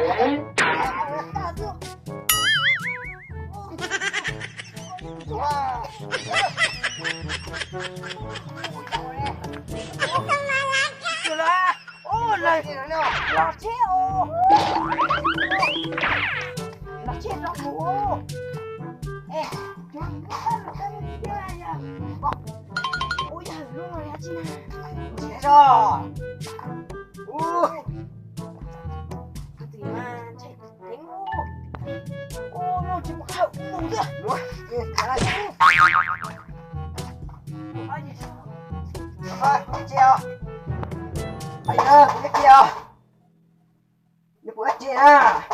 Là chết ô, là chết rồi ô. Ê, cho anh nó cái kia này. Ôi giời luôn rồi hả chị nào? Chết rồi. Ui. Thì mà chạy đánh ô. Ô nó chỉ một hậu mùng kia. Ui, cái này. Thôi, treo. Anh ơi, cái kia. Nó của chị à.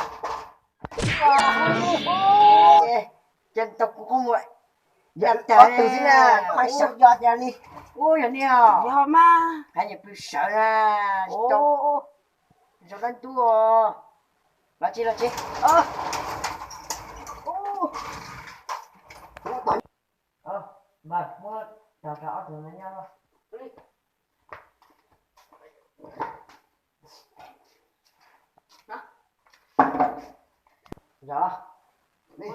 Dân tộc cũng không vậy. Dân tộc từ thế nào? Khoai sợ giọt ra đi. Ôi là nè. Giọt mà. Hãy nhập sợ ra. Ô. Rồi đánh tu rồi. Là chị. Ô. Mà mua rõ từ với nhau thôi. Dạ. Đi.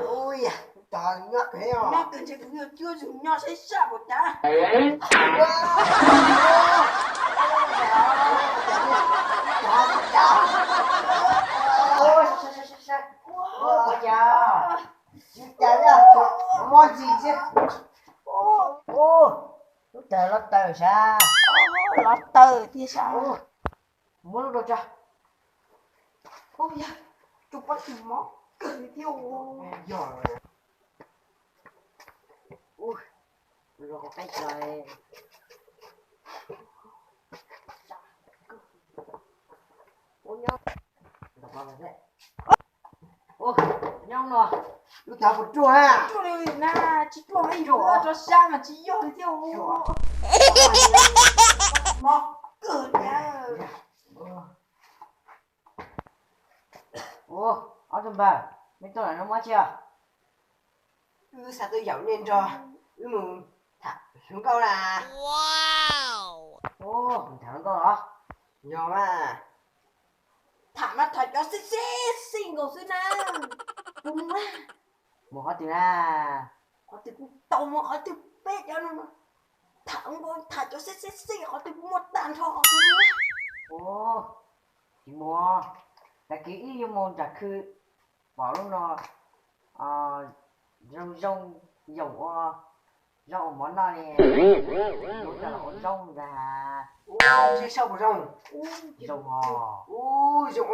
Ôi à, trời nhắc thế à. Nhắc từ trên cũng chưa dùng nho sẽ sợ một ta. Ôi sao. Ôi chà. Chà nha. Món gì chứ? Ô. Lót tờ sao? Lót tờ thì sao? Muốn lúc đâu chưa? Ôi da, chụp bắt tìm món cười thiêu. Giỏi. Ui, rồi có cái trời. Ôi nhau. Đọc vào này. Ôi, nhau nọ. Lúc thảo một chua ha. Chua đi nè, chị chua hay rồi. Cho xa mà chị vô thì thiêu. Món cười nha. Ủa, áo thầm bà, mình tôi là nó mất chưa? Sao tôi giọng lên cho mừng thả xuống câu là. Wow. Ồ, mình thả xuống câu hả? Nhỏ mà. Thả mắt thật cho xinh cầu xinh nào. Đúng á. Một hỏi tiền à. Hỏi tiền cũng tàu mà hỏi tiền bếp cho nó. Thả con thả cho xinh hỏi tiền cũng một tàn thọ. Ồ, chị mua. Tại kỹ như môn trả khư bảo lúc nó rong dầu món nào nè lúc là món rong là chơi sâu của rong hò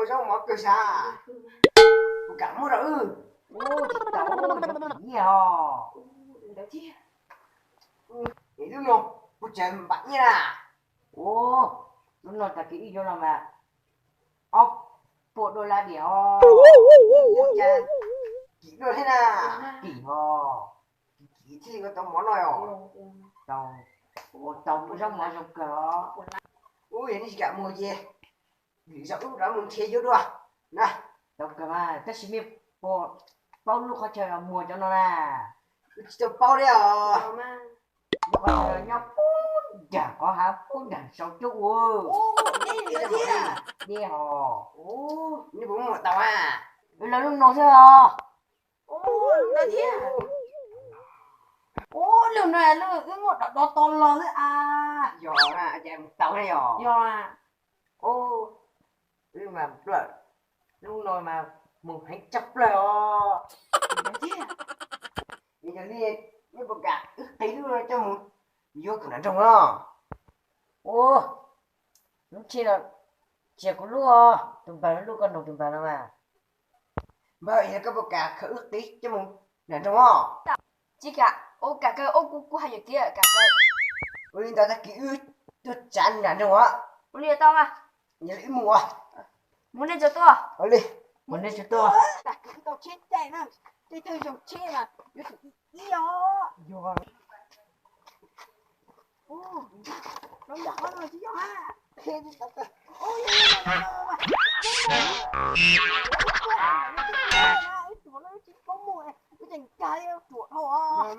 rong món cơ xa cảm ơn rồi gì hò đấy chứ để đúng không một trận bạn như là lúc nào tại kỹ vô nào mà ốc bộ đô la đĩa ho kỹ rồi thế nào kỹ ho kỹ thì có tao món này hả tao trong mà trong cửa ui ini cả mua gì bị giọng lúc đó mình thế vô đùa nè tao cả mà tất nhiên bộ bao lúc họ chờ mua cho nó là tao bao đấy à bao nhóc chả có hả phun đằng sau chút đi hò như bố một tàu à là lúc nào chưa à là thế lần này là cái một đó to lớn đấy à giò à chạy một tàu hay giò à nhưng mà lúc nào mà mình hãy chấp lại bây giờ đi như một cả ức tí nữa cho mình vô cửa trong đó lúc chi là chỉ có lúc tụi bà lúc con đồng tụi bà đâu mà vậy là có một cả khởi ước tí cho mình để trong đó chị cả cả cơ cô hay kia cả cơ ôi ta ta kỹ tôi chán là trong đó muốn đi tao mà nhớ ít mùa muốn lên cho tôi đi muốn lên cho tôi đặt cái tao chết đây mà tôi dùng chết mà yo nó nhỏ rồi chứ ha ôi nó chỉ có mùi cái thành cái chuột thôi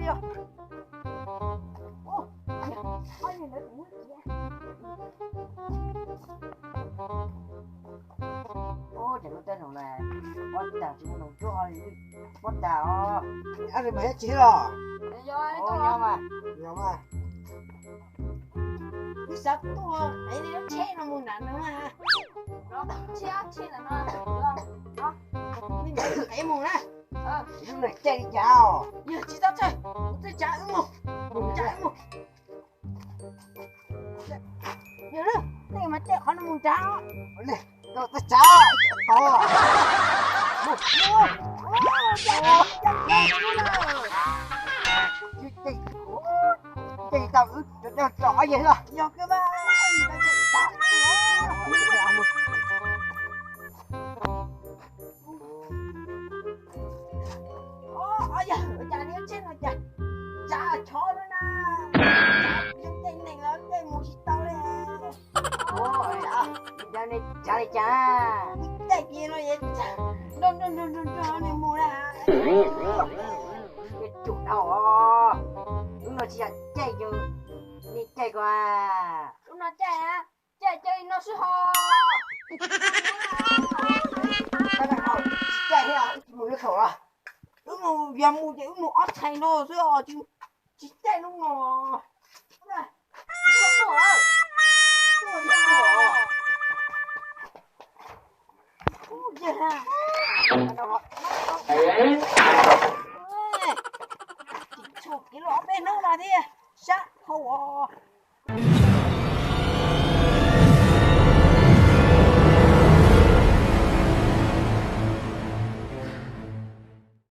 đi. Ô, ai nhìn nó cũng kìa. Ô, chẳng có tên nào là bắt tàu chúng nó chỗ hỏi bắt tàu. Anh thì mấy chỉ rồi. Rồi, Ô, tôi nhau mà. Nhóm à. cái sắp tôi ấy nó che nó muốn nản nữa mà. Nó che là nó. Đó. Mình thấy mù nè. Lúc này chạy đi chào. Giờ chỉ tao chơi. Tôi trả ứng một. Trả ứng một. Giờ đó, này mà chạy khó nó muốn trả đó. Này, tôi chào. To. Một. Ô, Chị tao cho rõ vậy thôi. giờ cái ba. Giờ trả đi trên rồi trả. Trả cho nó nè. Trong tên này là cái mù xịt tao đây. Ô, trả đi cha. Cái kia nó vậy trả. Nó này mù nè. Cái chủ đầu. Lúc nó chỉ là chạy chứ. Đi chạy qua. Lúc nó chạy á. Chạy chơi nó sẽ ho. Cái nào chạy thế à? Mùi cái khẩu à? Lúc mà giờ mù chạy mù ớt thành nó sẽ ho chứ. Chỉ chạy lúc nào. Này. Không có hả? Ôi da. Ôi da. Chỉ chụp cái lọ bên đâu là đi. Sát hầu